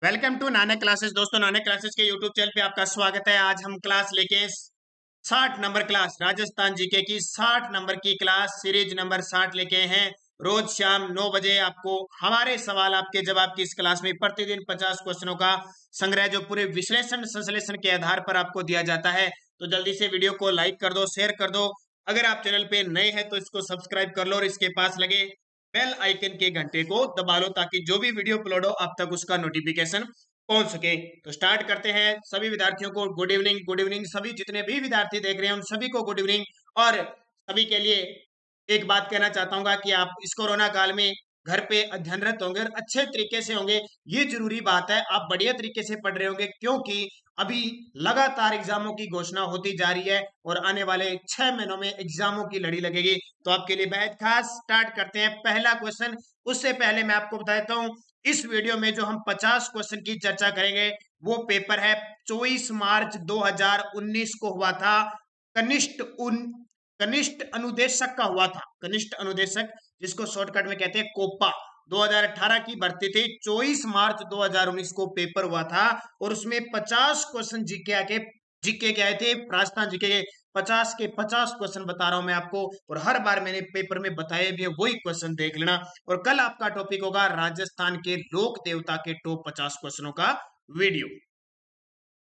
Welcome to Nanak classes. दोस्तों, Nanak classes के YouTube channel पे आपका स्वागत है। आज हम क्लास लेके 60 नंबर क्लास राजस्थान जीके की 60 नंबर की क्लास सीरीज नंबर 60 लेके हैं। रोज शाम 9 बजे आपको हमारे सवाल आपके जवाब की इस क्लास में प्रतिदिन 50 क्वेश्चनों का संग्रह जो पूरे विश्लेषण संश्लेषण के आधार पर आपको दिया जाता है। तो जल्दी से वीडियो को लाइक कर दो, शेयर कर दो। अगर आप चैनल पे नए हैं तो इसको सब्सक्राइब कर लो और इसके पास लगे बेल आइकन के घंटे को दबा लो ताकि जो भी वीडियो अपलोड हो आप तक उसका नोटिफिकेशन पहुंच सके। तो स्टार्ट करते हैं। सभी विद्यार्थियों को गुड इवनिंग। गुड इवनिंग सभी जितने भी विद्यार्थी देख रहे हैं उन सभी को गुड इवनिंग। और सभी के लिए एक बात कहना चाहता हूँ कि आप इस कोरोना काल में घर पे अध्ययनरत होंगे और अच्छे तरीके से होंगे। ये जरूरी बात है, आप बढ़िया तरीके से पढ़ रहे होंगे क्योंकि अभी लगातार एग्जामों की घोषणा होती जा रही है और आने वाले 6 महीनों में एग्जामों की लड़ी लगेगी। तो आपके लिए बेहद खास स्टार्ट करते हैं पहला क्वेश्चन। उससे पहले मैं आपको बता देता हूँ इस वीडियो में जो हम 50 क्वेश्चन की चर्चा करेंगे वो पेपर है 24 मार्च 2019 को हुआ था। कनिष्ठ कनिष्ठ अनुदेशक का हुआ था। कनिष्ठ अनुदेशक जिसको शॉर्टकट में कहते हैं कोपा, 2018 की भर्ती थी। 24 मार्च 2019 को पेपर हुआ था और उसमें 50 क्वेश्चन जीके के आए थे। राजस्थान जीके के 50 के 50 क्वेश्चन बता रहा हूं मैं आपको, और हर बार मैंने पेपर में बताए भी है, वही क्वेश्चन देख लेना। और कल आपका टॉपिक होगा राजस्थान के लोक देवता के टॉप 50 क्वेश्चनों का वीडियो।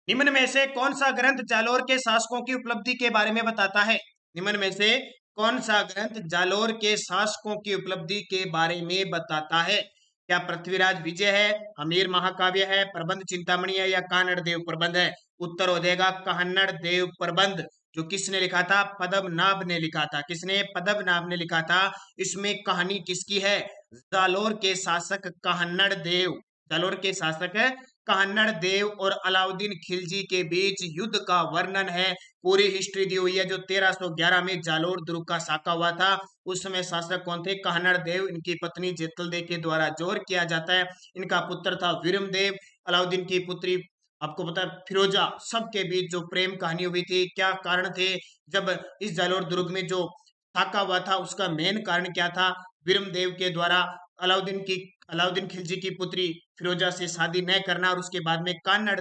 निम्न में से कौन सा ग्रंथ जालोर के शासकों की उपलब्धि के बारे में बताता है? निम्न में से कौन सा ग्रंथ जालोर के शासकों की उपलब्धि के बारे में बताता है? क्या पृथ्वीराज विजय है, हमीर महाकाव्य है, प्रबंध चिंतामणि है या कानड़ देव प्रबंध है? उत्तर हो जाएगा कानड़ देव प्रबंध। जो किसने लिखा था? पद्मनाभ ने लिखा था। किसने? पद्मनाभ ने लिखा था। इसमें कहानी किसकी है? जालोर के शासक कानड़ देव। जालोर के शासक है कानड़ देव और अलाउद्दीन खिलजी के बीच युद्ध का वर्णन है। पूरी हिस्ट्री दी हुई है। जो 1311 में जालोर दुर्ग का साका हुआ था उस समय शासक कौन थे? कानड़ देव। इनकी पत्नी जेतल देव के द्वारा जोर किया जाता है। इनका पुत्र था वीरम देव। अलाउद्दीन की पुत्री आपको पता है फिरोजा। सबके बीच जो प्रेम कहानी हुई थी, क्या कारण थे जब इस जालोर दुर्ग में जो साका हुआ था, उसका मेन कारण क्या था? वीरम देव के द्वारा अलाउद्दीन खिलजी की पुत्री फिरोजा से शादी न करना और उसके बाद में कानड़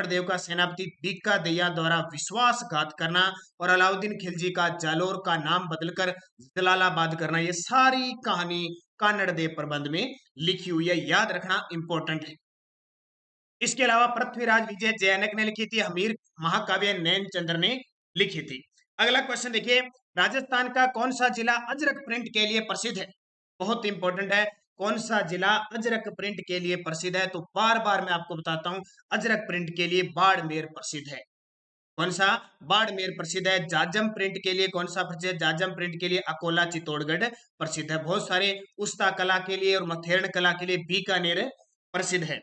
देव का सेनापति बीका दैया द्वारा विश्वासघात करना और अलाउद्दीन खिलजी का जालोर का नाम बदलकर जलालाबाद करना। ये सारी कहानी कानड़ देव प्रबंध में लिखी हुई है, याद रखना इंपॉर्टेंट है। इसके अलावा पृथ्वीराज विजय जैनक ने लिखी थी। हमीर महाकाव्य नैन चंद्र ने लिखी थी। अगला क्वेश्चन देखिए, राजस्थान का कौन सा जिला अजरक प्रिंट के लिए प्रसिद्ध है? बहुत इंपॉर्टेंट है। कौन सा जिला अजरक प्रिंट के लिए प्रसिद्ध है? तो बार बार मैं आपको बताता हूं, अजरक प्रिंट के लिए बाड़मेर प्रसिद्ध है। कौन सा? बाड़मेर प्रसिद्ध है। जाजम प्रिंट के लिए कौन सा प्रसिद्ध है? जाजम प्रिंट के लिए अकोला चित्तौड़गढ़ प्रसिद्ध है। बहुत सारे उस्ता कला के लिए और मथेरण कला के लिए बीकानेर प्रसिद्ध है।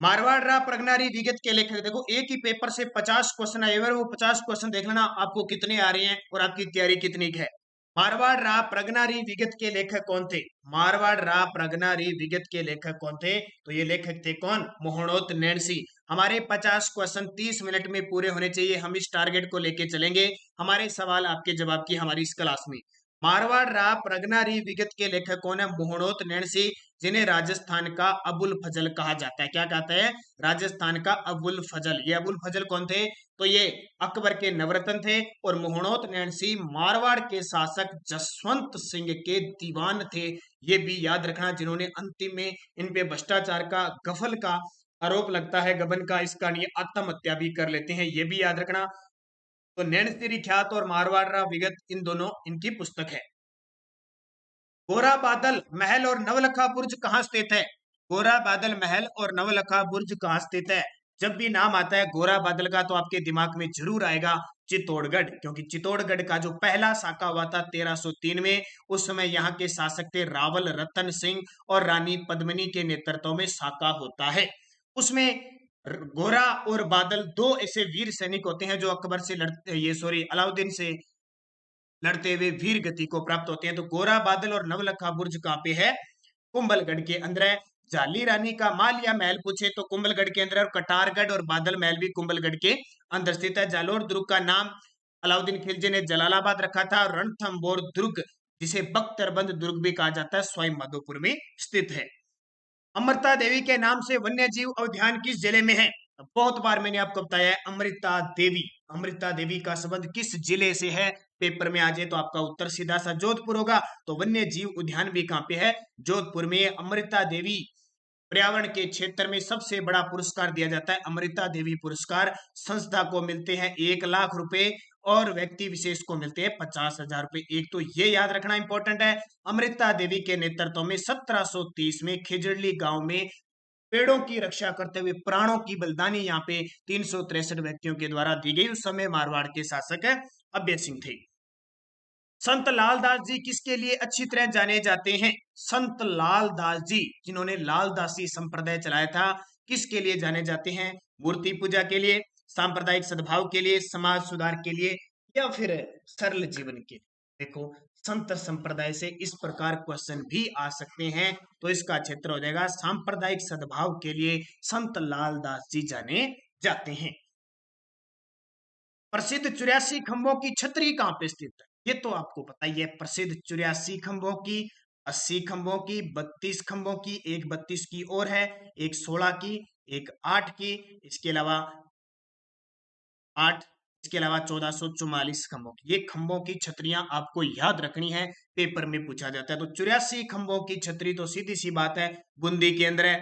मारवाड़ रा प्रगनारी विगत के लेखक, देखो एक ही पेपर से 50 क्वेश्चन आए हुए, वो 50 क्वेश्चन देख लेना आपको कितने आ रहे हैं और आपकी तैयारी कितनी है। मारवाड़ रा प्रगनारी विगत के लेखक कौन थे? मारवाड़ रा प्रगनारी विगत के लेखक कौन थे? तो ये लेखक थे कौन? मोहनोत नैणसी। हमारे 50 क्वेश्चन 30 मिनट में पूरे होने चाहिए। हम इस टारगेट को लेके चलेंगे हमारे सवाल आपके जवाब की हमारी इस क्लास में। मारवाड़ रा प्रगनारी विगत के लेखक कौन है? मोहनोत नैणसी, जिन्हें राजस्थान का अबुल फजल कहा जाता है। क्या कहता है? राजस्थान का अबुल फजल। ये अबुल फजल कौन थे? तो ये अकबर के नवरत्न थे और मोहनोत नैणसी मारवाड़ के शासक जसवंत सिंह के दीवान थे। ये भी याद रखना, जिन्होंने अंतिम में इन पे भ्रष्टाचार का, गफल का आरोप लगता है, गबन का, इस कारण ये आत्महत्या भी कर लेते हैं। ये भी याद रखना। तो नैणसी ख्यात और मारवाड़ विगत, इन दोनों इनकी पुस्तक है। गोरा बादल महल और नवलखा बुर्ज कहाँ स्थित है? गोरा बादल महल और नवलखा बुर्ज कहाँ स्थित है? जब भी नाम आता है गोरा बादल का तो आपके दिमाग में जरूर आएगा चित्तौड़गढ़, क्योंकि चित्तौड़गढ़ का जो पहला साका हुआ था 1303 में, उस समय यहाँ के शासक थे रावल रतन सिंह और रानी पद्मिनी के नेतृत्व में साका होता है। उसमें गोरा और बादल दो ऐसे वीर सैनिक होते हैं जो अकबर से लड़ते, ये सॉरी अलाउद्दीन से लड़ते हुए वीर गति को प्राप्त होते हैं। तो गोरा बादल और नवलखा बुर्ज कहाँ पे है? कुंभलगढ़ के अंदर है। जाली रानी का माल या महल पूछे तो कुंभलगढ़ के अंदर है, और कटारगढ़ और बादल महल भी कुंभलगढ़ के अंदर स्थित है। जालोर दुर्ग का नाम अलाउद्दीन खिलजी ने जलालाबाद रखा था। और रणथंबोर दुर्ग, जिसे बख्तरबंद दुर्ग भी कहा जाता है, स्वयं माधोपुर में स्थित है। अमृता देवी के नाम से वन्य जीव उद्यान किस जिले में है? बहुत बार मैंने आपको बताया है, अमृता देवी का संबंध किस जिले से है? पेपर में आ जाए तो आपका उत्तर सीधा सा जोधपुर होगा। तो वन्य जीव उद्यान भी कहाँ पे है? जोधपुर में। अमृता देवी पर्यावरण के क्षेत्र में सबसे बड़ा पुरस्कार दिया जाता है अमृता देवी पुरस्कार। संस्था को मिलते हैं 1 लाख रुपए और व्यक्ति विशेष को मिलते हैं 50,000 रुपए। एक तो ये याद रखना इंपॉर्टेंट है, अमृता देवी के नेतृत्व में 1730 में खिजड़ली गांव में पेड़ों की रक्षा करते हुए प्राणों की बलिदानी यहाँ पे 363 व्यक्तियों के द्वारा दी गई। उस समय मारवाड़ के शासक अभय सिंह थे। संत लालदास जी किसके लिए अच्छी तरह जाने जाते हैं? संत लालदास जी, जिन्होंने लालदासी संप्रदाय चलाया था, किसके लिए जाने जाते हैं? मूर्ति पूजा के लिए, सांप्रदायिक सद्भाव के लिए, समाज सुधार के लिए, या फिर सरल जीवन के लिए? देखो, संत संप्रदाय से इस प्रकार क्वेश्चन भी आ सकते हैं, तो इसका क्षेत्र हो जाएगा सांप्रदायिक सद्भाव के लिए संत लालदास जी जाने जाते हैं। प्रसिद्ध 84 खंभों की छतरी कहां पे स्थित है? ये तो आपको पता ही है। प्रसिद्ध 84 खंभों की, 80 खंभों की, 32 खंभों की, एक 32 की और है, एक 16 की, एक 8 की, इसके अलावा 8, इसके अलावा 1444 खंभों की। ये खंभों की छतरियां आपको याद रखनी है, पेपर में पूछा जाता है। तो 84 खंभों की छतरी तो सीधी सी बात है बूंदी के अंदर है।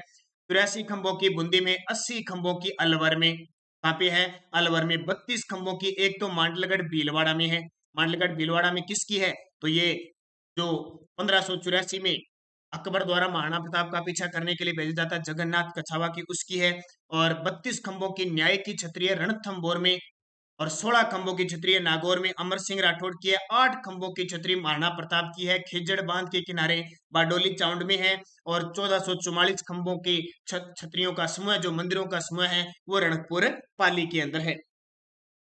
84 खंभों की बूंदी में, 80 खंभों की अलवर में। कहाँ पे है? अलवर में। 32 खंभों की एक तो मांडलगढ़ भीलवाड़ा में है। मांडलगढ़ भीलवाड़ा में किसकी है? तो ये जो 1584 में अकबर द्वारा महाराणा प्रताप का पीछा करने के लिए भेजा जाता है जगन्नाथ कछावा की, उसकी है। और 32 खंभों की न्याय की छतरी है रणथंभौर में। और 16 खंभों की छतरी है नागौर में, अमर सिंह राठौड़ की है। 8 खंभों की छतरी महाराणा प्रताप की है, खेजड़ बांध के किनारे बारडोली चाउंड में है। और 1444 खंभों की छतरियों का समूह, जो मंदिरों का समूह है, वो रणकपुर पाली के अंदर है।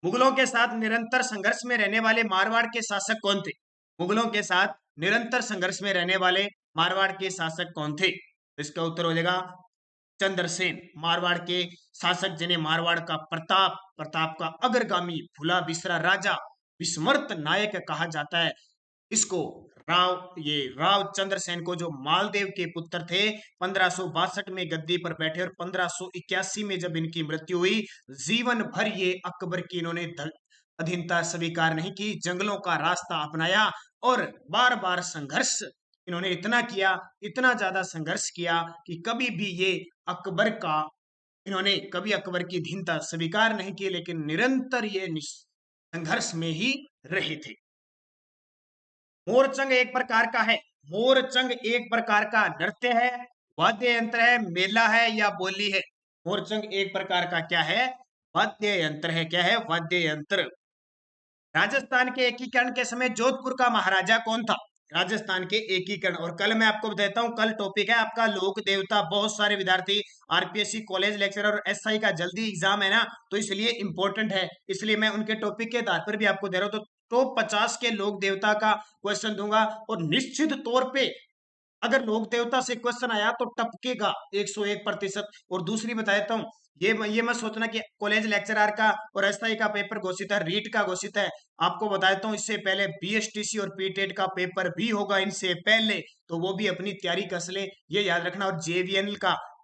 मुगलों के साथ निरंतर संघर्ष में रहने वाले मारवाड़ के शासक कौन थे? मुगलों के साथ निरंतर संघर्ष में रहने वाले मारवाड़ के शासक कौन थे? इसका उत्तर हो जाएगा चंद्रसेन। मारवाड़ के शासक जिन्हें मारवाड़ का प्रताप, प्रताप का अग्रगामी, भूला बिसरा राजा, विस्मृत नायक कहा जाता है, इसको राव चंद्रसेन को, जो मालदेव के पुत्र थे, 1562 में गद्दी पर बैठे और 1581 में जब इनकी मृत्यु हुई, जीवन भर ये अकबर की इन्होंने अधीनता स्वीकार नहीं की, जंगलों का रास्ता अपनाया और बार बार संघर्ष इन्होंने इतना किया, इतना ज्यादा संघर्ष किया कि कभी भी ये अकबर का, इन्होंने कभी अकबर की अधीनता स्वीकार नहीं की, लेकिन निरंतर ये संघर्ष में ही रहे थे। मोरचंग एक प्रकार का है, मोरचंग एक प्रकार का नृत्य है, वाद्य यंत्र है, मेला है, या बोली है? मोरचंग एक प्रकार का क्या है? वाद्य यंत्र है। क्या है? वाद्य यंत्र। राजस्थान के एकीकरण के समय जोधपुर का महाराजा कौन था? राजस्थान के एकीकरण। और कल मैं आपको बताता हूँ, कल टॉपिक है आपका लोक देवता। बहुत सारे विद्यार्थी आरपीएससी कॉलेज लेक्चरर और एसआई का जल्दी एग्जाम है ना, तो इसलिए इंपॉर्टेंट है, इसलिए मैं उनके टॉपिक के आधार पर भी आपको दे रहा हूँ। तो टॉप 50 के लोक देवता का क्वेश्चन दूंगा, और निश्चित तौर पे अगर लोक देवता से क्वेश्चन आया तो टपकेगा 101%। और दूसरी बता देता हूँ, ये मत सोचना कि कॉलेज लेक्चरर का और एसआई का पेपर घोषित है, रीट का घोषित है। आपको बता देता हूँ, इससे पहले बीएसटीसी और पीटेट का पेपर भी होगा इनसे पहले, तो वो भी अपनी तैयारी कस ले, ये याद रखना। और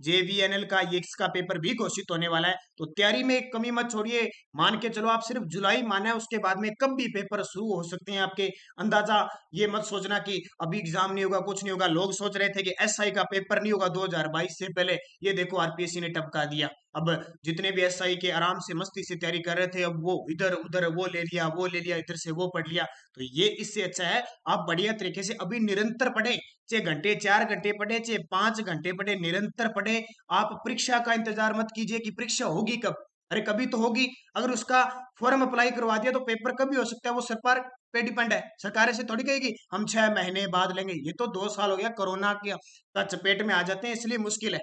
जेवीएनएल का ये इसका पेपर भी घोषित होने वाला है, तो तैयारी में कमी मत छोड़िए। मान के चलो आप सिर्फ जुलाई माना है, उसके बाद में कब भी पेपर शुरू हो सकते हैं आपके। अंदाजा ये मत सोचना कि अभी एग्जाम नहीं होगा, कुछ नहीं होगा। लोग सोच रहे थे कि एसआई का पेपर नहीं होगा 2022 से पहले, ये देखो आरपीएससी ने टपका दिया। अब जितने भी एसआई के आराम से मस्ती से तैयारी कर रहे थे, अब वो इधर उधर वो ले लिया, इधर से वो पढ़ लिया। तो ये इससे अच्छा है आप बढ़िया तरीके से अभी निरंतर पढ़े, चाहे घंटे 4 घंटे पढ़े, चाहे 5 घंटे पढ़े, निरंतर पढ़े। आप परीक्षा का इंतजार मत कीजिए कि परीक्षा होगी कब, अरे कभी तो होगी। अगर उसका फॉर्म अप्लाई करवा दिया तो पेपर कभी हो सकता है, वो सरकार पे डिपेंड है। सरकार ऐसे थोड़ी कहेगी हम 6 महीने बाद लेंगे। ये तो 2 साल हो गया कोरोना का चपेट में आ जाते हैं, इसलिए मुश्किल है।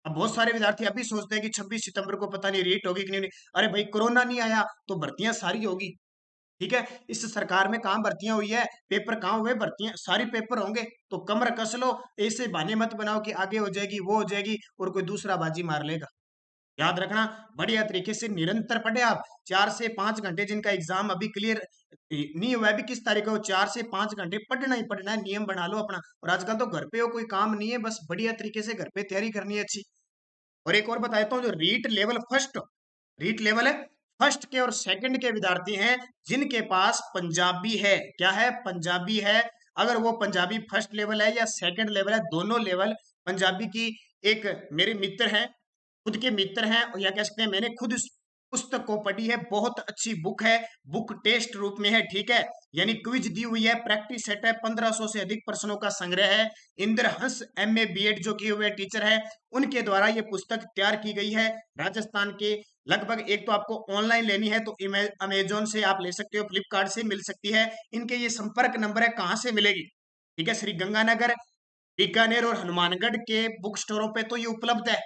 अब बहुत सारे विद्यार्थी अभी सोचते हैं कि 26 सितंबर को पता नहीं रीट होगी कि नहीं। अरे भाई, कोरोना नहीं आया तो भर्तियां सारी होगी, ठीक है। इस सरकार में कहाँ भर्तियां हुई है, पेपर कहाँ हुए, भर्तियां सारी पेपर होंगे। तो कमर कस लो, ऐसे बहाने मत बनाओ कि आगे हो जाएगी वो हो जाएगी और कोई दूसरा बाजी मार लेगा। याद रखना, बढ़िया तरीके से निरंतर पढ़े आप। 4 से 5 घंटे जिनका एग्जाम अभी क्लियर नहीं हुआ है, भी किस तारीख को 4 से 5 घंटे पढ़ना ही पढ़ना है, नियम बना लो अपना। और आजकल तो घर पे हो, कोई काम नहीं है, बस बढ़िया तरीके से घर पे तैयारी करनी है अच्छी। और एक और बता देता हूँ, जो रीट लेवल है फर्स्ट के और सेकंड के विद्यार्थी हैं जिनके पास पंजाबी है, क्या है, पंजाबी है। अगर वो पंजाबी फर्स्ट लेवल है या सेकंड लेवल है, दोनों लेवल पंजाबी की, एक मेरे मित्र हैं, खुद के मित्र हैं, या कह सकते हैं मैंने खुद इस पुस्तक को पढ़ी है, बहुत अच्छी बुक है, बुक टेस्ट रूप में है, ठीक है, यानी क्विज दी हुई है, प्रैक्टिस सेट है, 1500 से अधिक प्रश्नों का संग्रह है। इंद्रहंस MA BEd जो किए हुए टीचर है, उनके द्वारा ये पुस्तक तैयार की गई है। राजस्थान के लगभग, एक तो आपको ऑनलाइन लेनी है तो अमेजोन से आप ले सकते हो, फ्लिपकार्ट से मिल सकती है। इनके ये संपर्क नंबर है, कहाँ से मिलेगी, ठीक है, श्री गंगानगर, बीकानेर और हनुमानगढ़ के बुक स्टोरों पे तो ये उपलब्ध है।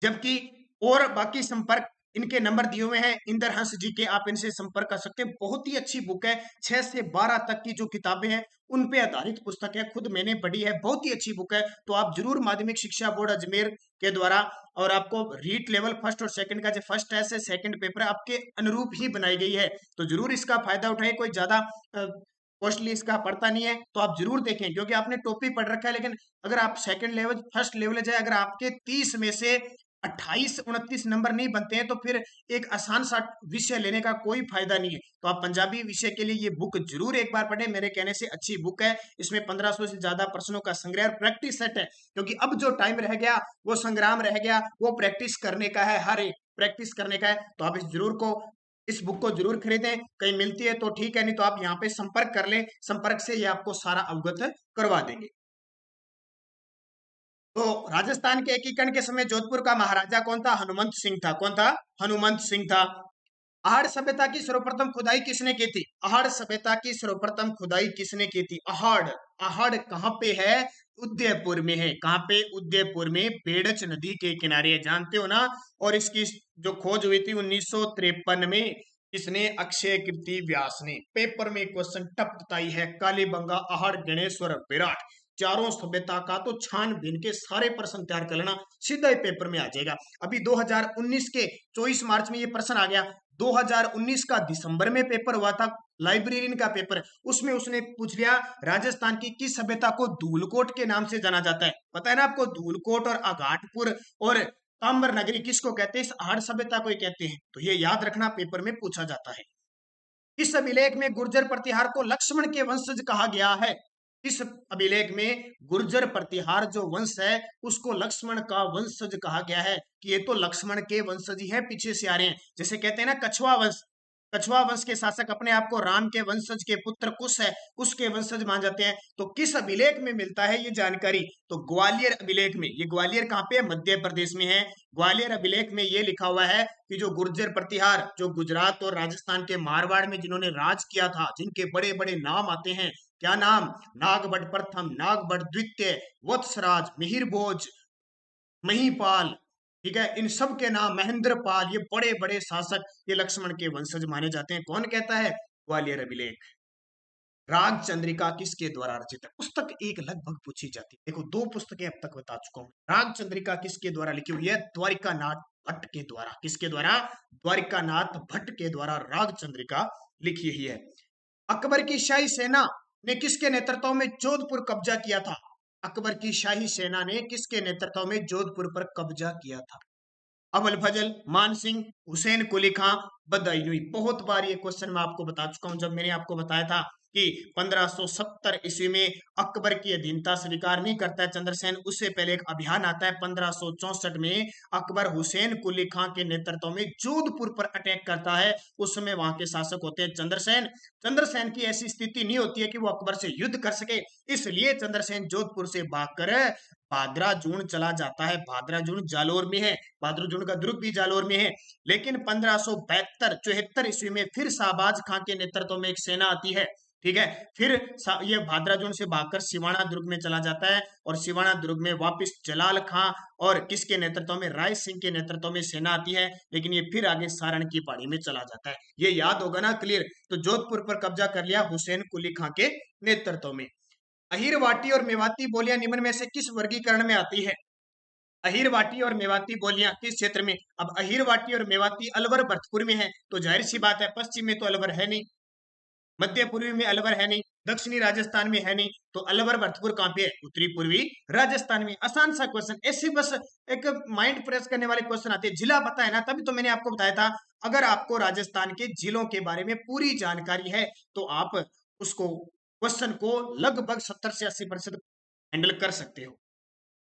जबकि और बाकी संपर्क इनके नंबर दिए हुए हैं, इंद्रहंस जी के, आप इनसे संपर्क कर सकते हैं। बहुत ही अच्छी बुक है, 6 से 12 तक की जो किताबें हैं उन पे आधारित पुस्तक है, खुद मैंने पढ़ी है, बहुत ही अच्छी बुक है। तो आप जरूर माध्यमिक शिक्षा बोर्ड अजमेर के द्वारा, और आपको रीट लेवल फर्स्ट और सेकंड का जो फर्स्ट टेस्ट है, सेकंड पेपर है, आपके अनुरूप ही बनाई गई है, तो जरूर इसका फायदा उठाएं। कोई ज्यादा कॉस्टली इसका पड़ता नहीं है, तो आप जरूर देखें, क्योंकि आपने टॉपिक पढ़ रखा है। लेकिन अगर आप सेकंड लेवल फर्स्ट लेवल जाए, अगर आपके 30 में से 28-29 नंबर नहीं बनते हैं, तो फिर एक आसान सा विषय लेने का कोई फायदा नहीं है। तो आप पंजाबी विषय के लिए ये बुक जरूर एक बार पढ़ें, मेरे कहने से अच्छी बुक है। इसमें 1500 से ज्यादा प्रश्नों का संग्रह और प्रैक्टिस सेट है, क्योंकि अब जो टाइम रह गया, वो संग्राम रह गया, वो प्रैक्टिस करने का है, हर एक प्रैक्टिस करने का है। तो आप इस बुक को जरूर खरीदें, कहीं मिलती है तो ठीक है, नहीं तो आप यहाँ पे संपर्क कर लें, संपर्क से ये आपको सारा अवगत करवा देंगे। तो राजस्थान के एकीकरण के समय जोधपुर का महाराजा कौन था, हनुमंत सिंह था। कौन था, हनुमंत सिंह था। आहड़ सभ्यता की सर्वप्रथम खुदाई किसने की थी, आहड़ सभ्यता की सर्वप्रथम खुदाई किसने की थी, आहड़, आहड़ कहाँ पे है, उदयपुर में है, कहाँ पे, उदयपुर में, बेड़च नदी के किनारे है, जानते हो ना। और इसकी जो खोज हुई थी 1953 में, किसने, अक्षय कीर्ति व्यास ने। पेपर में क्वेश्चन टपकताई है, कालीबंगा, आहड़, गणेश्वर, विराट, चारों सभ्यता का तो छानबीन के सारे प्रश्न तैयार कर लेना, सीधा ही पेपर में आ जाएगा। अभी 2019 के 24 मार्च में ये प्रश्न आ गया। 2019 का दिसंबर में पेपर हुआ था, लाइब्रेरियन का पेपर, उसमें उसने पूछ लिया राजस्थान की किस सभ्यता को धूलकोट के नाम से जाना जाता है। पता है ना आपको, धूलकोट और आघाटपुर और ताम्बर नगरी किसको कहते हैं, इस आहड़ सभ्यता को ही कहते हैं। तो ये याद रखना, पेपर में पूछा जाता है। इस अभिलेख में गुर्जर प्रतिहार को लक्ष्मण के वंशज कहा गया है। इस अभिलेख में गुर्जर प्रतिहार जो वंश है उसको लक्ष्मण का वंशज कहा गया है, कि ये तो लक्ष्मण के वंशज ही है, पीछे से आ रहे हैं। जैसे कहते हैं ना कछुआ वंश, कछुआ वंश के शासक अपने आप को राम के वंशज के पुत्र कुश है, उसके वंशज मान जाते हैं। तो किस अभिलेख में मिलता है ये जानकारी, तो ग्वालियर अभिलेख में। ये ग्वालियर कहाँ पे है, मध्य प्रदेश में है। ग्वालियर अभिलेख में ये लिखा हुआ है कि जो गुर्जर प्रतिहार, जो गुजरात और राजस्थान के मारवाड़ में जिन्होंने राज किया था, जिनके बड़े बड़े नाम आते हैं, क्या नाम, नागबट प्रथम, नागबट द्वितीय, वत्सराज, मिहिर भोज, महीपाल, ठीक है, इन सब के नाम, महेंद्र पाल, ये बड़े बड़े शासक ये लक्ष्मण के वंशज माने जाते हैं। कौन कहता है, ग्वालियर अभिलेख। राग चंद्रिका किसके द्वारा रचित है, पुस्तक एक लगभग पूछी जाती है, देखो 2 पुस्तकें अब तक बता चुका हूं। राग चंद्रिका किसके द्वारा लिखी हुई है, द्वारिकानाथ भट्ट के द्वारा। किसके द्वारा, द्वारिकानाथ भट्ट के द्वारा राग चंद्रिका लिखी हुई है। अकबर की शाही सेना ने किसके नेतृत्व में जोधपुर कब्जा किया था, अकबर की शाही सेना ने किसके नेतृत्व में जोधपुर पर कब्जा किया था, अबुल फजल, मान सिंह, हुसैन कुली खां, बदायूं। बहुत बार ये क्वेश्चन मैं आपको बता चुका हूं, जब मैंने आपको बताया था कि 1570 ईस्वी में अकबर की अधीनता स्वीकार नहीं करता है चंद्रसेन, उससे पहले एक अभियान आता है 1564 में, अकबर हुसैन कुली खां के नेतृत्व में जोधपुर पर अटैक करता है। उस समय वहां के शासक होते हैं चंद्रसेन। चंद्रसेन की ऐसी स्थिति नहीं होती है कि वो अकबर से युद्ध कर सके, इसलिए चंद्रसेन जोधपुर से भागकर भाद्राजून चला जाता है। भाद्राजून जालोर में है, भाद्राजून का दुर्ग भी जालोर में है। लेकिन 1572-74 ईस्वी में फिर शाहबाज खां के नेतृत्व में एक सेना आती है, ठीक है, फिर ये भाद्राजून से भागकर सिवाना दुर्ग में चला जाता है, और सिवाना दुर्ग में वापस जलाल खां और किसके नेतृत्व में, राय सिंह के नेतृत्व में सेना आती है, लेकिन ये फिर आगे सारण की पहाड़ी में चला जाता है। ये याद होगा ना, क्लियर। तो जोधपुर पर कब्जा कर लिया हुसैन कुली खां के नेतृत्व में। अहिरवाटी और मेवाती बोलियां निम्न में से किस वर्गीकरण में आती है, अहिरवाटी और मेवाती बोलियां किस क्षेत्र में? अब अहिरवाटी और मेवाती अलवर भरतपुर में है, तो जाहिर सी बात है पश्चिम में तो अलवर है नहीं, मध्य पूर्वी में अलवर है नहीं, दक्षिणी राजस्थान में है नहीं, तो अलवर भरतपुर कहां पे है? उत्तरी पूर्वी राजस्थान में। आसान सा क्वेश्चन, ऐसे बस एक माइंड फ्रेश करने वाले क्वेश्चन आते हैं। जिला पता है ना, तभी तो मैंने आपको बताया था अगर आपको राजस्थान के जिलों के बारे में पूरी जानकारी है तो आप उसको क्वेश्चन को लगभग 70 से 80% हैंडल कर सकते हो।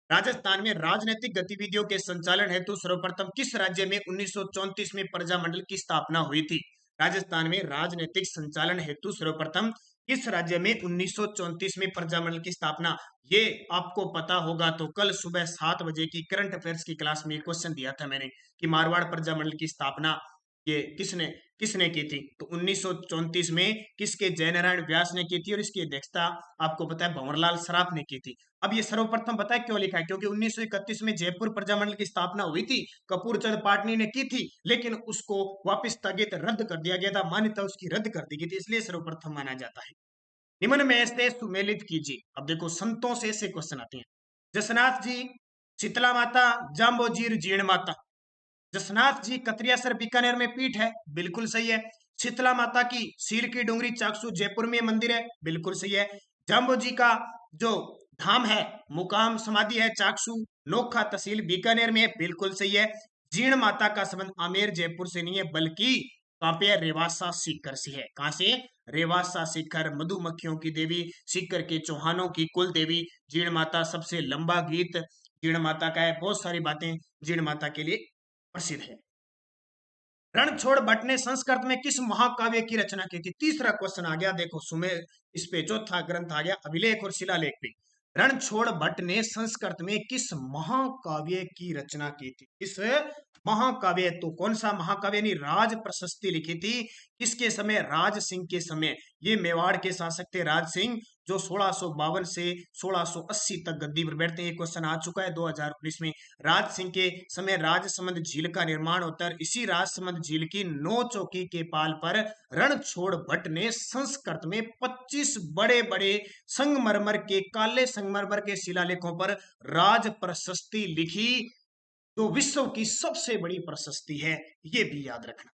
राजस्थान में राजनीतिक गतिविधियों के संचालन हेतु सर्वप्रथम किस राज्य में 1934 में प्रजामंडल की स्थापना हुई थी? राजस्थान में राजनीतिक संचालन हेतु सर्वप्रथम किस राज्य में 1934 में प्रजामंडल की स्थापना? ये आपको पता होगा तो कल सुबह 7 बजे की करंट अफेयर्स की क्लास में क्वेश्चन दिया था मैंने कि मारवाड़ प्रजामंडल की स्थापना ये किसने किसने की थी? तो 1934 में किसके? जयनारायण व्यास ने की थी और इसकी अध्यक्षता आपको पता है भंवरलाल सराफ ने की थी। अब ये सर्वप्रथम पता है क्यों लिखा है? क्योंकि 1931 में जयपुर प्रजामंडल की स्थापना हुई थी, कपूर चंद पाटनी ने की थी, लेकिन उसको वापस स्थगित रद्द कर दिया गया था, मान्यता उसकी रद्द कर दी गई थी, इसलिए सर्वप्रथम माना जाता है। निम्न में से सुमेलित कीजिए। अब देखो संतों से ऐसे क्वेश्चन आते हैं। जसनाथ जी, शीतला माता, जाम्बोजीर, जीर्ण माता। जसनाथ जी कतरियासर बीकानेर में पीठ है, बिल्कुल सही है। शीतला माता की सील की डोंगरी चाकसू जयपुर में मंदिर है, बिल्कुल सही है। जाम्बो जी का जो धाम है मुकाम समाधि है चाकसू नोखा तहसील बीकानेर में है, बिल्कुल सही है। जीर्ण माता का संबंध आमेर जयपुर से नहीं है बल्कि कहां पे है? रेवासा सीकर से है। कहां से? रेवासा सीकर, मधुमक्खियों की देवी, सीकर के चौहानों की कुल देवी जीर्ण माता। सबसे लंबा गीत जीर्ण माता का है, बहुत सारी बातें जीर्ण माता के लिए प्रसिद्ध है। रणछोड़ भट्ट ने संस्कृत में किस महाकाव्य की रचना की थी? तीसरा क्वेश्चन आ गया, देखो सुमेर इस पे चौथा ग्रंथ आ गया अभिलेख और शिलालेख पे। रणछोड़ भट्ट ने संस्कृत में किस महाकाव्य की रचना की थी? किस महाकाव्य? तो कौन सा महाकाव्य? यानी राज प्रशस्ति लिखी थी किसके समय? राज सिंह के समय। ये मेवाड़ के शासक थे राज सिंह, जो 1652 से 1680 तक गद्दी पर बैठते हैं। ये क्वेश्चन आ चुका है 2019 में। राज सिंह के समय राजसमंद झील का निर्माण होता है। इसी राजसमंद झील की 9 चौकी के पाल पर रणछोड़ भट्ट ने संस्कृत में 25 बड़े बड़े संगमरमर के काले संगमरमर के शिलालेखों पर राज प्रशस्ति लिखी, जो विश्व की सबसे बड़ी प्रशस्ति है, ये भी याद रखना।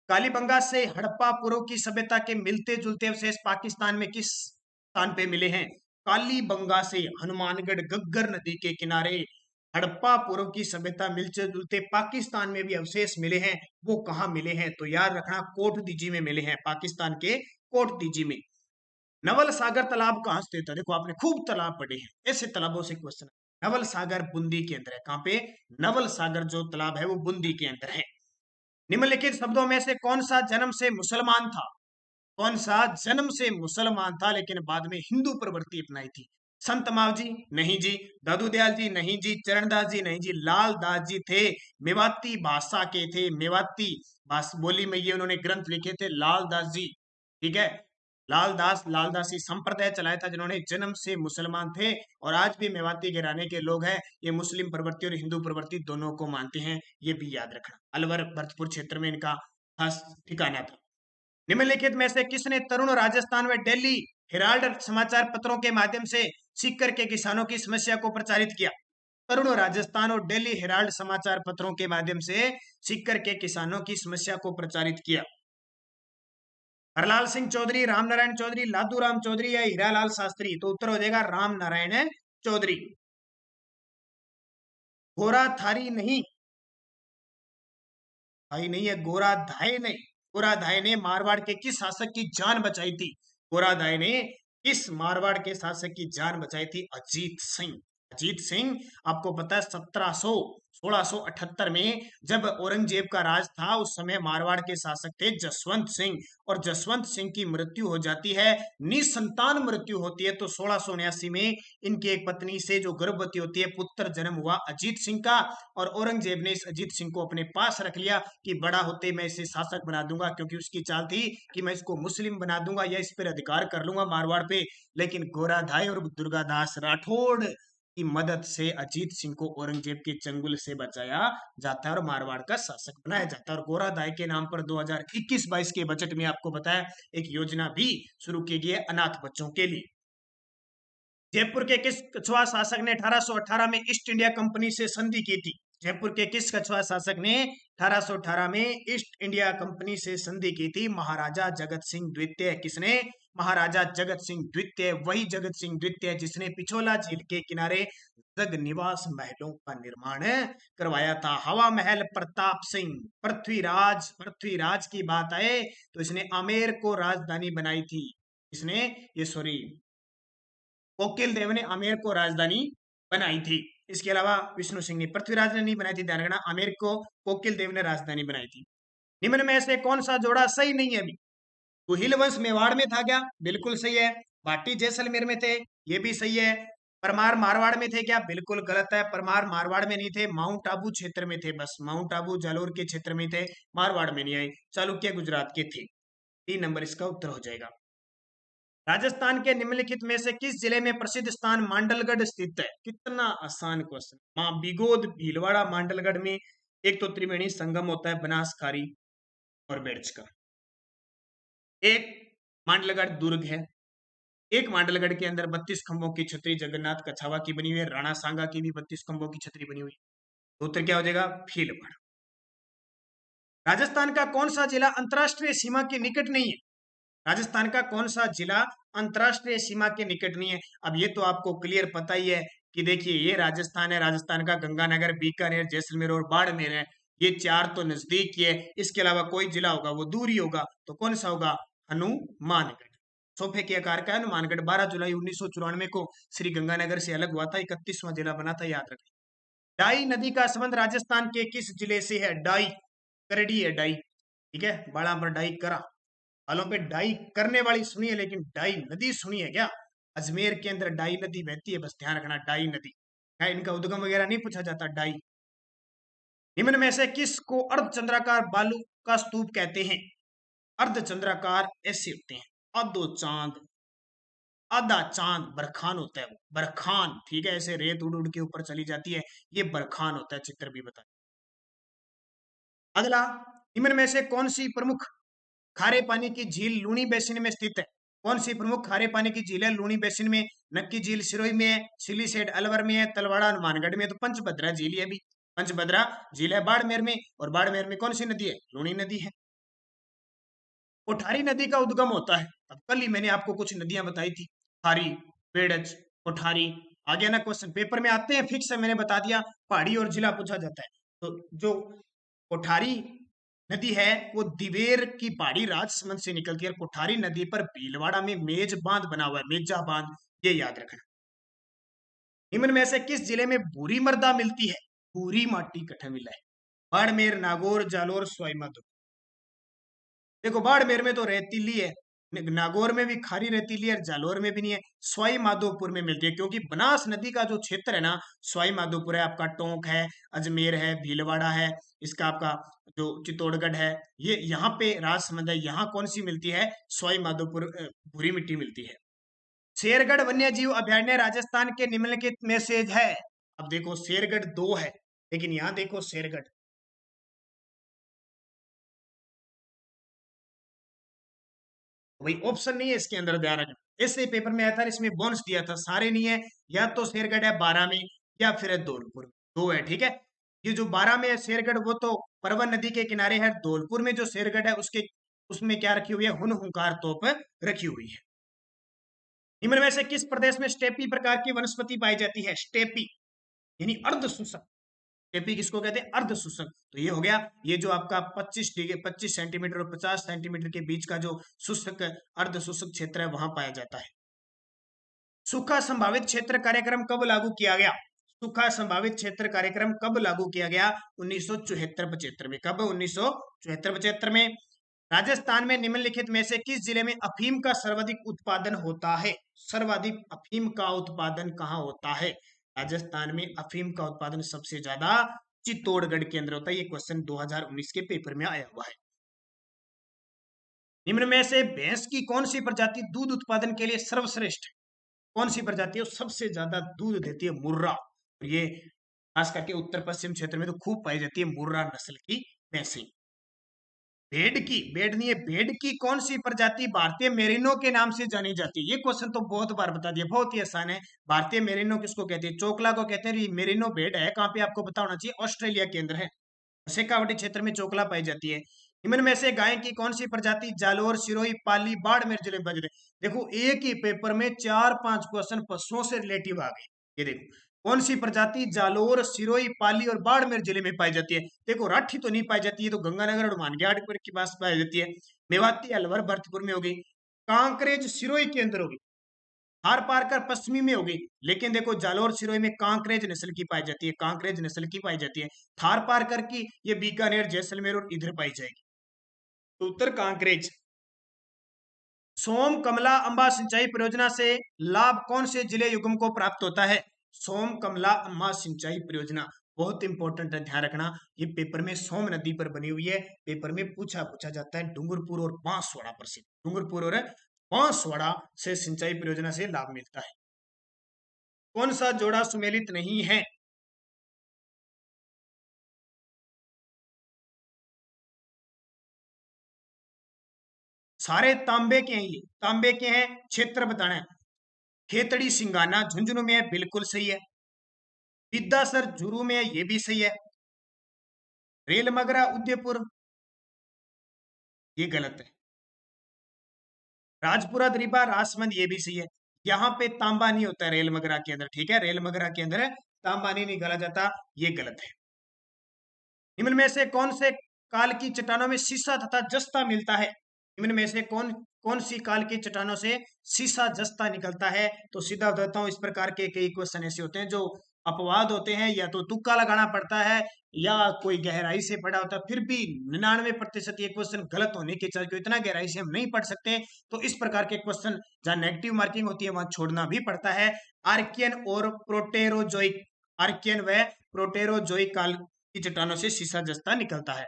कालीबंगा से हड़प्पा पूर्व की सभ्यता के मिलते जुलते अवशेष पाकिस्तान में किस स्थान पे मिले हैं? कालीबंगा से हनुमानगढ़ गग्गर नदी के किनारे हड़प्पा पूर्व की सभ्यता मिलते जुलते पाकिस्तान में भी अवशेष मिले हैं, वो कहाँ मिले हैं? तो याद रखना कोट दीजी में मिले हैं, पाकिस्तान के कोट दीजी में। नवल सागर तालाब कहाँ स्थित है? देखो आपने खूब तालाब पढ़े हैं, ऐसे तालाबों से क्वेश्चन। नवल सागर बूंदी के अंदर है। कहां पे? नवल सागर जो तालाब है वो बूंदी के अंदर है। निम्नलिखित शब्दों में से कौन सा जन्म से मुसलमान था? कौन सा जन्म से मुसलमान था लेकिन बाद में हिंदू प्रवृत्ति अपनाई थी? संत माव जी नहीं जी, दादू दयाल जी नहीं जी, चरणदास जी नहीं जी, लाल दास जी थे, मेवाती भाषा के थे, मेवाती बोली में ये उन्होंने ग्रंथ लिखे थे, लाल दास जी। ठीक है, लालदासी संप्रदाय चलाया था जिन्होंने जन्म से मुसलमान थे और आज भी मेवाती घराने के लोग हैं, ये मुस्लिम प्रवृत्ति और हिंदू प्रवृत्ति दोनों को मानते हैं, ये भी याद रखना। अलवर भरतपुर क्षेत्र में इनका खास ठिकाना था। निम्नलिखित में से किसने तरुण राजस्थान व दिल्ली हेराल्ड समाचार पत्रों के माध्यम से सीकर के किसानों की समस्या को प्रचारित किया? तरुण राजस्थान और दिल्ली हेराल्ड समाचार पत्रों के माध्यम से सीकर के किसानों की समस्या को प्रचारित किया? हरलाल सिंह चौधरी, राम नारायण चौधरी, लादू राम चौधरी या हीरालाल शास्त्री? तो उत्तर हो जाएगा राम नारायण चौधरी। गोरा थारी नहीं, भाई नहीं है, गोरा धाय ने, गोरा धाय ने मारवाड़ के किस शासक की जान बचाई थी? गोरा धाय ने किस मारवाड़ के शासक की जान बचाई थी? अजीत सिंह। अजीत सिंह आपको पता है 1678 में जब औरंगजेब का राज था उस समय मारवाड़ के शासक थे जसवंत सिंह, और जसवंत सिंह की मृत्यु हो जाती है, निसंतान मृत्यु होती है। तो 1679 में इनकी एक पत्नी से जो गर्भवती होती है पुत्र जन्म हुआ अजीत सिंह का, और औरंगजेब ने इस अजीत सिंह को अपने पास रख लिया कि बड़ा होते मैं इसे शासक बना दूंगा, क्योंकि उसकी चाल थी कि मैं इसको मुस्लिम बना दूंगा या इस पर अधिकार कर लूंगा मारवाड़ पे। लेकिन गोराधाय और दुर्गादास राठौड़ की मदद से अजीत सिंह को औरंगजेब के चंगुल से बचाया जाता है और मारवाड़ का शासक बनाया जाता है। और गोराधाय के नाम पर 2021-22 के बजट में आपको बताया एक योजना भी शुरू की गई है अनाथ बच्चों के लिए। जयपुर के किस कछुआ शासक ने 1818 में ईस्ट इंडिया कंपनी से संधि की थी? जयपुर के किस कछुआ शासक ने 1818 में ईस्ट इंडिया कंपनी से संधि की थी? महाराजा जगत सिंह द्वितीय। किसने? महाराजा जगत सिंह द्वितीय। वही जगत सिंह द्वितीय जिसने पिछोला झील के किनारे जग निवास महलों का निर्माण करवाया था। हवा महल प्रताप सिंह। पृथ्वीराज की बात आए तो इसने आमेर को राजधानी बनाई थी। इसने ये सॉरी कोकिल देव ने आमेर को राजधानी बनाई थी। इसके अलावा विष्णु सिंह ने, पृथ्वीराज ने नहीं बनाई थी, ध्यान रखना, आमेर को कोकिल देव ने राजधानी बनाई थी। निम्न में से कौन सा जोड़ा सही नहीं है? अभी गुहिल वंश मेवाड़ में था क्या? बिल्कुल सही है। भाटी जैसलमेर में थे, ये भी सही है। परमार मारवाड़ में थे क्या? बिल्कुल गलत है, परमार मारवाड़ में नहीं थे, माउंट आबू क्षेत्र में थे, बस माउंट आबू जालोर के क्षेत्र में थे, मारवाड़ में नहीं आए। चालुक्य गुजरात के थे। 3 नंबर इसका उत्तर हो जाएगा। राजस्थान के निम्नलिखित में से किस जिले में प्रसिद्ध स्थान मांडलगढ़ स्थित है? कितना आसान क्वेश्चन। मां बिगोद भीलवाड़ा मांडलगढ़ में एक तो त्रिवेणी संगम होता है बनासखारी और बेड़च का। एक मांडलगढ़ दुर्ग है। एक मांडलगढ़ के अंदर 32 खंभों की छतरी जगन्नाथ कछावा की बनी हुई है। राणा सांगा की भी 32 खंभों की छतरी बनी हुई है। उत्तर क्या हो जाएगा? भीलवाड़ा। राजस्थान का कौन सा जिला अंतरराष्ट्रीय सीमा के निकट नहीं है? राजस्थान का कौन सा जिला अंतरराष्ट्रीय सीमा के निकट नहीं है? अब ये तो आपको क्लियर पता ही है कि देखिए ये राजस्थान है, राजस्थान का गंगानगर, बीकानेर, जैसलमेर और बाड़मेर है। ये 4 तो नजदीक ही है। इसके अलावा कोई जिला होगा वो दूर ही होगा, तो कौन सा होगा? हनुमानगढ़। सोफे के आकार का हनुमानगढ़ 12 जुलाई 1994 को श्री गंगानगर से अलग हुआ था, 31वां जिला बना था, याद रखें। डाई नदी का संबंध राजस्थान के किस जिले से है? डाई करड़ी है, डाई, ठीक है, बड़ा पर डाई करा, हालों पे डाई करने वाली सुनी है, लेकिन डाई नदी सुनी है क्या? अजमेर के अंदर डाई नदी बहती है, बस ध्यान रखना, डाई नदी। इनका उद्गम वगैरह नहीं पूछा जाता। डाई। निम्न में से किसको अर्धचंद्राकार बालू का स्तूप कहते हैं? अर्धचंद्राकार ऐसे होते हैं, आधो चांद, आधा चांद, बरखान होता है वो, बरखान, ठीक है, ऐसे रेत उड़ उड़ के ऊपर चली जाती है, ये बरखान होता है। चित्र भी बता। अगला, निम्न में से कौन सी प्रमुख खारे पानी की झील लूनी बेसिन में स्थित है? कौन सी प्रमुख खारे पानी की झील है लूनी बेसिन में? नक्की झील सिरोही में है, सिलीसेट अलवर में है, तलवाड़ा हनुमानगढ़ में है, तो पंचभद्रा झील है भी। पंचभद्रा झील है बाड़मेर में, और बाड़मेर में कौन सी नदी है? लूनी नदी है। कोठारी नदी का उद्गम होता है, अब कल ही मैंने आपको कुछ नदियां बताई थी, खारी, बेड़च, कोठारी। आ गया ना क्वेश्चन, पेपर में आते हैं फिक्स है, मैंने बता दिया, पहाड़ी और जिला पूछा जाता है। तो जो कोठारी नदी है वो दिवेर की पहाड़ी राजसमंद से निकलती है, और कोठारी नदी पर भीलवाड़ा में मेज बांध बना हुआ है, मेजा बांध, ये याद रखना। निम्न में से किस जिले में भूरी मृदा मिलती है? भूरी माटी कठे मिला है? बाड़मेर, नागौर, जालोर, सवाई माधोपुर। देखो बाड़मेर में तो रेतीली है, नागौर में भी खारी रेतीली है, जालोर में भी नहीं है, सवाई माधोपुर में मिलती है, क्योंकि बनास नदी का जो क्षेत्र है ना, सवाई माधोपुर है, आपका टोंक है, अजमेर है, भीलवाड़ा है, इसका आपका जो चित्तौड़गढ़ है, ये यहाँ पे राजसमंद है, यहाँ कौन सी मिलती है? सवाई माधोपुर भूरी मिट्टी मिलती है। शेरगढ़ वन्य जीव अभयारण्य राजस्थान के निम्नलिखित में से है? अब देखो शेरगढ़ 2 है, लेकिन यहाँ देखो शेरगढ़, वही ऑप्शन नहीं है इसके अंदर, ध्यान रखना। ऐसे पेपर में आया था, इसमें बोनस दिया था, सारे नहीं है, या तो शेरगढ़ है 12 में, या फिर है धौलपुर में, 2 है, ठीक है। ये जो 12 में है शेरगढ़, वो तो परवन नदी के किनारे है। धौलपुर में जो शेरगढ़ है उसके उसमें क्या रखी हुई है? हुनहुंकार तोप रखी हुई है। निम्न में से किस प्रदेश में स्टेपी प्रकार की वनस्पति पाई जाती है? स्टेपी यानी अर्ध शुष्क। स्टेपी किसको कहते हैं? अर्ध शुष्क। तो ये हो गया, ये जो आपका 25 सेंटीमीटर और 50 सेंटीमीटर के बीच का जो शुष्क अर्ध शुष्क क्षेत्र है वहां पाया जाता है। सूखा संभावित क्षेत्र कार्यक्रम कब लागू किया गया? सूखा संभावित क्षेत्र कार्यक्रम कब लागू किया गया? 1974-75 में। कब? 1974-75 में। राजस्थान में निम्नलिखित में से किस जिले में अफीम का सर्वाधिक उत्पादन होता है? सर्वाधिक अफीम का उत्पादन कहाँ होता है? राजस्थान में अफीम का उत्पादन सबसे ज्यादा चित्तौड़गढ़ के अंदर होता है। ये क्वेश्चन 2019 के पेपर में आया हुआ है। निम्न में से भैंस की कौन सी प्रजाति दूध उत्पादन के लिए सर्वश्रेष्ठ है? कौन सी प्रजाति है सबसे ज्यादा दूध देती है? मुर्रा। ये खास करके उत्तर पश्चिम क्षेत्र में तो खूब पाई जाती है मुर्रा नस्ल की भैंसें। भेड़ नहीं है, भेड़ की कौन सी प्रजाति भारतीय मेरिनो के नाम से जानी जाती है? ये क्वेश्चन तो बहुत बार बता दिया, बहुत ही आसान है। भारतीय मेरिनो किसको कहते हैं? चोकला को कहते हैं। ये मेरिनो भेड़ है कहाँ पे, आपको पता होना चाहिए, ऑस्ट्रेलिया के अंदर है, शेखावटी क्षेत्र में चोकला पाई जाती है। निम्न में से गाय की कौन सी प्रजाति जालोर, सिरोही, पाली, बाड़मेर जिले में पाई जाती है? देखो एक ही पेपर में 4-5 क्वेश्चन पशुओं से रिलेटिव आ गए। ये देखो कौन सी प्रजाति जालोर, सिरोही, पाली और बाड़मेर जिले में पाई जाती है? देखो राठी तो नहीं पाई जाती है, तो गंगानगर और मानगाड़ के पास पाई जाती है। मेवाती अलवर भरतपुर में होगी। कांकरेज सिरोही के अंदर होगी। हार पार कर पश्चिमी में होगी। लेकिन देखो जालोर सिरोही में कांकरेज नस्ल की पाई जाती है, कांकरेज नस्ल की पाई जाती है। थार पार कर की ये बीकानेर, जैसलमेर और इधर पाई जाएगी। तो उत्तर कांकरेज। सोम कमला अंबा सिंचाई परियोजना से लाभ कौन से जिले युगम को प्राप्त होता है? सोम कमला अंबा सिंचाई परियोजना बहुत इंपॉर्टेंट है, ध्यान रखना। ये पेपर में सोम नदी पर बनी हुई है, पेपर में पूछा जाता है। डूंगरपुर और बांसवाड़ा प्रसिद्ध, डूंगरपुर और बांसवाड़ा से सिंचाई परियोजना से लाभ मिलता है। कौन सा जोड़ा सुमेलित नहीं है? सारे तांबे के हैं, ये तांबे के हैं। क्षेत्र बताना है। खेतड़ी सिंगाना झुंझुनू में है, बिल्कुल सही है। विद्यासर झुरू में है, ये भी सही है। रेल मगरा उदयपुर, ये गलत है। राजपुरा दरीबा राजसमंद, ये भी सही है। यहाँ पे तांबा नहीं होता है रेल मगरा के अंदर, ठीक है, रेल मगरा के अंदर तांबा नहीं निकाला जाता, ये गलत है। निम्न में से कौन से काल की चट्टानों में सीसा तथा जस्ता मिलता है? निम्न में से कौन कौन सी काल की चट्टानों से सीसा जस्ता निकलता है? तो सीधा बताता हूं, इस प्रकार के कई क्वेश्चन ऐसे होते हैं जो अपवाद होते हैं, या तो तुक्का लगाना पड़ता है या कोई गहराई से पढ़ा होता है। फिर भी 99% ये क्वेश्चन गलत होने के चलते, इतना गहराई से हम नहीं पढ़ सकते, तो इस प्रकार के क्वेश्चन जहां नेगेटिव मार्किंग होती है वहां छोड़ना भी पड़ता है। आर्कियन और प्रोटेरोजोइक, आर्कियन व प्रोटेरोजोइक काल की चट्टानों से सीसा जस्ता निकलता है।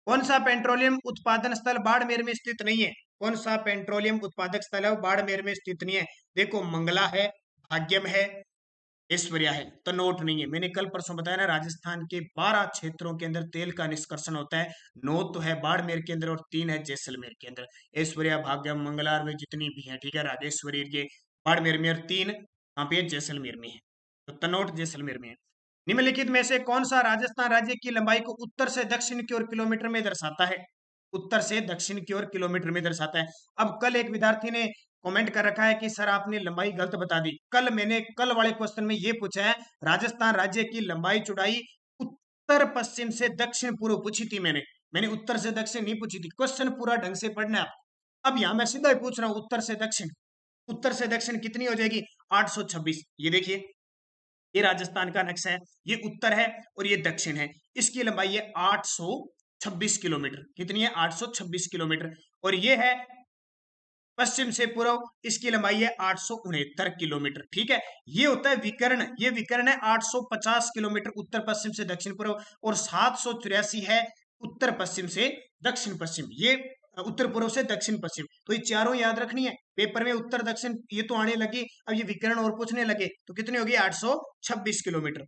कौन सा पेट्रोलियम उत्पादन स्थल बाड़मेर में स्थित नहीं है? कौन सा पेट्रोलियम उत्पादक स्थल है बाड़मेर में स्थित नहीं है? देखो मंगला है, भाग्यम है, ऐश्वर्या है, तनोट नहीं है। मैंने कल परसों बताया ना, राजस्थान के 12 क्षेत्रों के अंदर तेल का निष्कर्षण होता है। 9 तो है बाड़मेर के अंदर और 3 है जैसलमेर के अंदर। ऐश्वर्या, भाग्यम, मंगलार में जितनी भी है, ठीक है, राजेश्वरी ये बाड़मेर में, और 3 वहां पे जैसलमेर में है। तो तनोट जैसलमेर में है। निम्नलिखित में से कौन सा राजस्थान राज्य की लंबाई को उत्तर से दक्षिण की ओर किलोमीटर में दर्शाता है? उत्तर से दक्षिण की ओर किलोमीटर में दर्शाता है। अब कल एक विद्यार्थी ने कमेंट कर रखा है कि सर आपने लंबाई गलत बता दी। मैंने कल वाले क्वेश्चन में ये पूछा है, राजस्थान राज्य की लंबाई चौड़ाई उत्तर पश्चिम से दक्षिण पूर्व पूछी थी मैंने उत्तर से दक्षिण नहीं पूछी थी। क्वेश्चन पूरा ढंग से पढ़ना है। अब यहां मैं सीधा ही पूछ रहा हूं, उत्तर से दक्षिण, उत्तर से दक्षिण कितनी हो जाएगी? 826। ये देखिए, ये राजस्थान का नक्शा है, ये उत्तर है और ये दक्षिण है। इसकी लंबाई है 826 किलोमीटर। कितनी है? 826 किलोमीटर। और ये है पश्चिम से पूर्व, इसकी लंबाई है 869 किलोमीटर। ठीक है, ये होता है विकर्ण, ये विकर्ण है 850 किलोमीटर उत्तर पश्चिम से दक्षिण पूर्व, और 784 है उत्तर पश्चिम से दक्षिण पश्चिम। ये उत्तर पूर्व से दक्षिण पश्चिम, तो ये चारों याद रखनी है। पेपर में उत्तर दक्षिण ये तो आने लगी, अब ये विकर्ण और पूछने लगे, तो कितनी होगी? 826 किलोमीटर।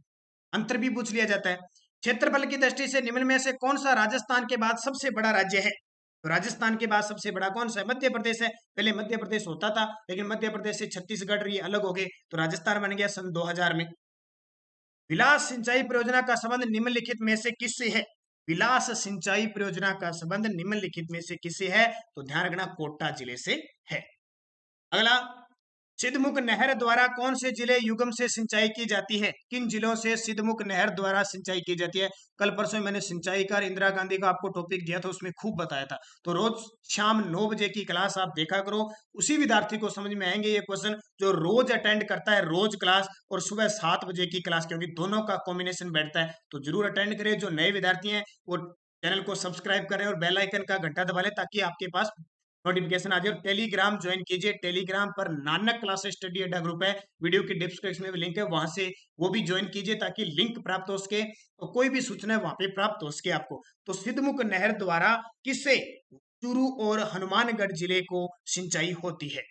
अंतर भी पूछ लिया जाता है। क्षेत्रफल की दृष्टि से निम्न में से कौन सा राजस्थान के बाद सबसे बड़ा राज्य है? तो राजस्थान के बाद सबसे बड़ा कौन सा है? मध्य प्रदेश है। पहले मध्य प्रदेश होता था, लेकिन मध्य प्रदेश से छत्तीसगढ़ ये अलग हो गए, तो राजस्थान बन गया सन 2000 में। विलास सिंचाई परियोजना का संबंध निम्नलिखित में से किससे है? विलास सिंचाई परियोजना का संबंध निम्नलिखित में से किससे है? तो ध्यान रखना, कोटा जिले से है। अगला, सिद्धमुख नहर द्वारा कौन से जिले युगम से सिंचाई की जाती है? किन जिलों से सिद्धमुख नहर द्वारा सिंचाई की जाती है? कल परसों मैंने सिंचाई का इंदिरा गांधी का आपको टॉपिक दिया था, उसमें खूब बताया था। तो रोज शाम 9 बजे की क्लास आप देखा करो, उसी विद्यार्थी को समझ में आएंगे ये क्वेश्चन जो रोज अटेंड करता है रोज क्लास, और सुबह 7 बजे की क्लास, क्योंकि दोनों का कॉम्बिनेशन बैठता है। तो जरूर अटेंड करें। जो नए विद्यार्थी हैं वो चैनल को सब्सक्राइब करें और बेल आइकन का घंटा दबा लें, ताकि आपके पास नोटिफिकेशन आ जाए। और टेलीग्राम ज्वाइन कीजिए, टेलीग्राम पर नानक क्लास स्टडी अड्डा ग्रुप है, वीडियो की डिस्क्रिप्शन में भी लिंक है, वहां से वो भी ज्वाइन कीजिए, ताकि लिंक प्राप्त हो सके और कोई भी सूचना वहां पे प्राप्त हो सके आपको। तो सिद्धमुख नहर द्वारा किससे? चूरू और हनुमानगढ़ जिले को सिंचाई होती है।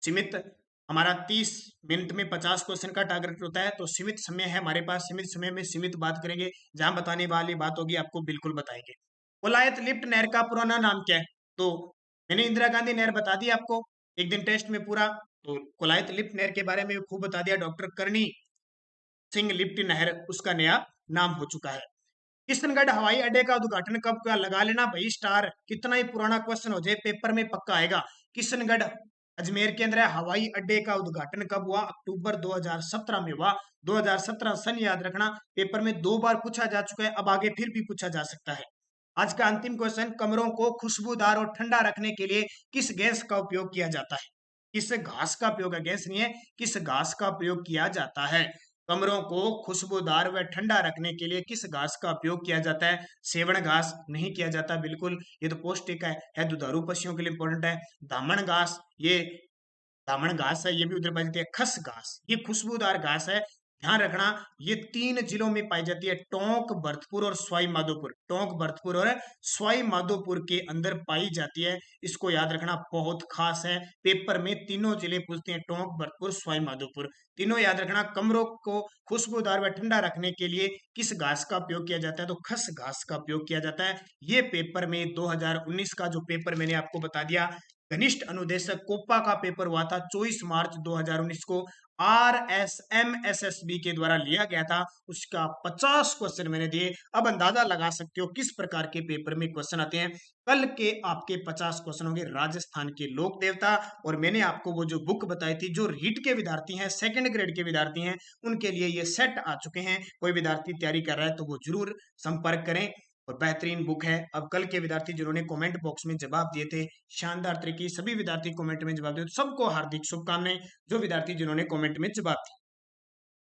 सीमित, हमारा 30 मिनट में 50 क्वेश्चन का टारगेट होता है, तो सीमित समय है हमारे पास, सीमित समय में सीमित बात करेंगे। जहां बताने वाली बात होगी आपको बिल्कुल बताएंगे। कोलायत लिफ्ट नहर का पुराना नाम क्या है? तो मैंने इंदिरा गांधी नहर बता दी आपको एक दिन टेस्ट में पूरा। तो कोलायत लिफ्ट नहर के बारे में खूब बता दिया। डॉक्टर करणी सिंह लिफ्ट नहर उसका नया नाम हो चुका है। किशनगढ़ हवाई अड्डे का उद्घाटन कब हुआ? लगा लेना भाई स्टार, कितना ही पुराना क्वेश्चन हो जाए पेपर में पक्का आएगा। किशनगढ़ अजमेर के अंदर है। हवाई अड्डे का उद्घाटन कब हुआ? अक्टूबर 2017 में हुआ। 2017 सन याद रखना, पेपर में 2 बार पूछा जा चुका है, अब आगे फिर भी पूछा जा सकता है। आज का अंतिम क्वेश्चन, कमरों को खुशबूदार और ठंडा रखने के लिए किस गैस का उपयोग किया जाता है? किस घास का उपयोग है, गैस नहीं है, किस घास का प्रयोग किया जाता है? कमरों को खुशबूदार व ठंडा रखने के लिए किस घास का उपयोग किया जाता है? सेवण घास नहीं किया जाता, बिल्कुल, ये तो पौष्टिक है दुधारू पशुओं के लिए इंपॉर्टेंट है। दामन घास, ये दामन घास है, ये भी उधर पाई जाती है। खस घास, ये खुशबूदार घास है, ध्यान रखना। ये 3 जिलों में पाई जाती है, टोंक, भरतपुर और सवाई माधोपुर। टोंक, भरतपुर और सवाई माधोपुर के अंदर पाई जाती है। इसको याद रखना, बहुत खास है, पेपर में तीनों जिले पूछते हैं, टोंक, भरतपुर, सवाई माधोपुर, तीनों याद रखना। कमरों को खुशबूदार व ठंडा रखने के लिए किस घास का उपयोग किया जाता है? तो खस घास का उपयोग किया जाता है। ये पेपर में 2019 का जो पेपर मैंने आपको बता दिया, घनिष्ठ अनुदेशक कोपा का पेपर हुआ था 24 मार्च 2019 को, RSMSSB के द्वारा लिया गया था। उसका 50 क्वेश्चन मैंने दिए। अब अंदाजा लगा सकते हो किस प्रकार के पेपर में क्वेश्चन आते हैं। कल के आपके 50 क्वेश्चन होंगे राजस्थान के लोक देवता, और मैंने आपको वो जो बुक बताई थी, जो रीट के विद्यार्थी हैं, सेकंड ग्रेड के विद्यार्थी हैं, उनके लिए ये सेट आ चुके हैं। कोई विद्यार्थी तैयारी कर रहा है तो वो जरूर संपर्क करें, और बेहतरीन बुक है। अब कल के विद्यार्थी जिन्होंने कमेंट बॉक्स में जवाब दिए थे शानदार तरीके, सभी विद्यार्थी कमेंट में जवाब दिए, तो सबको हार्दिक शुभकामनाएं। जो विद्यार्थी जिन्होंने कमेंट में जवाब दिया,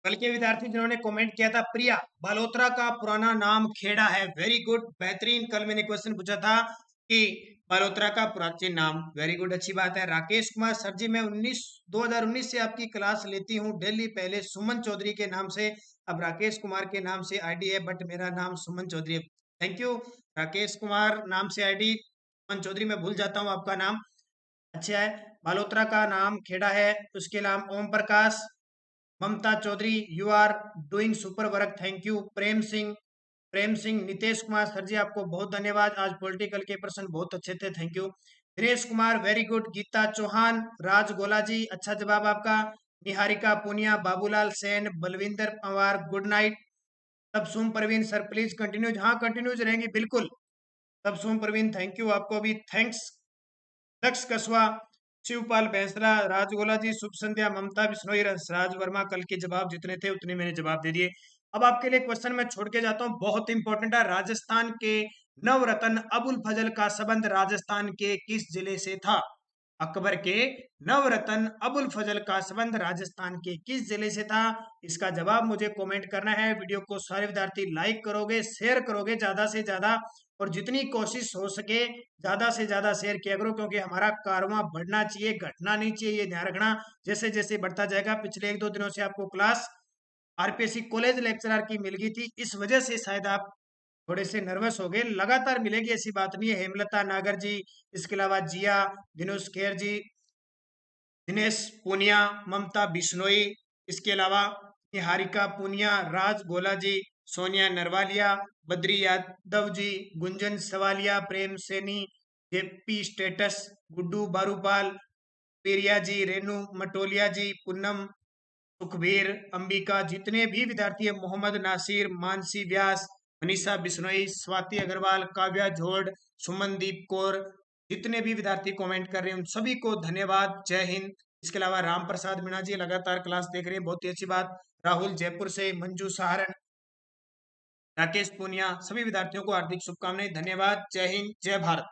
कल के विद्यार्थी जिन्होंने कमेंट किया था, प्रिया, बालोतरा का पुराना नाम खेड़ा है, वेरी गुड, बेहतरीन। कल मैंने क्वेश्चन पूछा था कि बालोतरा का प्राचीन नाम, वेरी गुड, अच्छी बात है। राकेश कुमार, सर जी मैं 2019 से आपकी क्लास लेती हूँ डेली, पहले सुमन चौधरी के नाम से, अब राकेश कुमार के नाम से आईडी है, बट मेरा नाम सुमन चौधरी है। थैंक यू राकेश कुमार नाम से आईडी, सुमन चौधरी मैं भूल जाता हूँ आपका नाम, अच्छा है। बालोतरा का नाम खेड़ा है। उसके अलावा Om Prakash, Mamta Chaudhary, you are doing super work, thank you. Prem Singh, Nitesh Kumar, sir ji आपको बहुत धन्यवाद, आज पॉलिटिकल के प्रश्न बहुत अच्छे थे, thank you. Dinesh Kumar, very good. Geeta Chauhan, Raj Gola ji, अच्छा जवाब आपका। Niharika Punia, Babulal Sen, Balwinder Pawar, good night. Tabassum Parveen, sir please continues, हाँ कंटिन्यूज रहेंगी बिल्कुल। तबसुम परवीन, थैंक यू, आपको भी थैंक्स। दक्ष कसवा, शिवपाल बैंसला, राजगोला जी, शुभ संध्या, ममता बिश्नोई, राज वर्मा, कल के जवाब जितने थे उतने मैंने जवाब दे दिए। अब आपके लिए क्वेश्चन मैं छोड़ के जाता हूं, बहुत इंपॉर्टेंट है। राजस्थान के नवरत्न अबुल फजल का संबंध राजस्थान के किस जिले से था? अकबर के नवरत्न अबुल फजल का संबंध राजस्थान के किस जिले से था? इसका जवाब मुझे कमेंट करना है। वीडियो को सारे विद्यार्थी लाइक करोगे, शेयर करोगे ज्यादा से ज्यादा, और जितनी कोशिश हो सके ज्यादा से ज्यादा शेयर किया करो, क्योंकि हमारा कारवां बढ़ना चाहिए, घटना नहीं चाहिए, ये ध्यान रखना। जैसे जैसे बढ़ता जाएगा, पिछले 1-2 दिनों से आपको क्लास आरपीएससी कॉलेज लेक्चरर की मिल गई थी, इस वजह से शायद आप थोड़े से नर्वस हो गए। लगातार मिलेगी ऐसी बात नहीं है। हेमलता नागर जी, इसके अलावा जिया, दिनेश खेर जी, दिनेश पूनिया, ममता बिश्नोई, इसके अलावा निहारिका पूनिया, राज गोला जी, सोनिया नरवालिया, बद्री यादव जी, गुंजन सवालिया, प्रेम सैनी, जेपी स्टेटस, गुड्डू बारूपाल, पेरिया जी, रेनू मटोलिया जी, पूनम, सुखबीर, अंबिका, जितने भी विद्यार्थी है, मोहम्मद नासिर, मानसी व्यास, मनीषा बिश्नोई, स्वाति अग्रवाल, काव्या झोड़, सुमनदीप कौर, जितने भी विद्यार्थी कमेंट कर रहे हैं उन सभी को धन्यवाद, जय हिंद। इसके अलावा राम प्रसाद मीणा जी लगातार क्लास देख रहे हैं, बहुत ही अच्छी बात। राहुल जयपुर से, मंजू सहारण, राकेश पूनिया, सभी विद्यार्थियों को हार्दिक शुभकामनाएं, धन्यवाद, जय हिंद, जय भारत।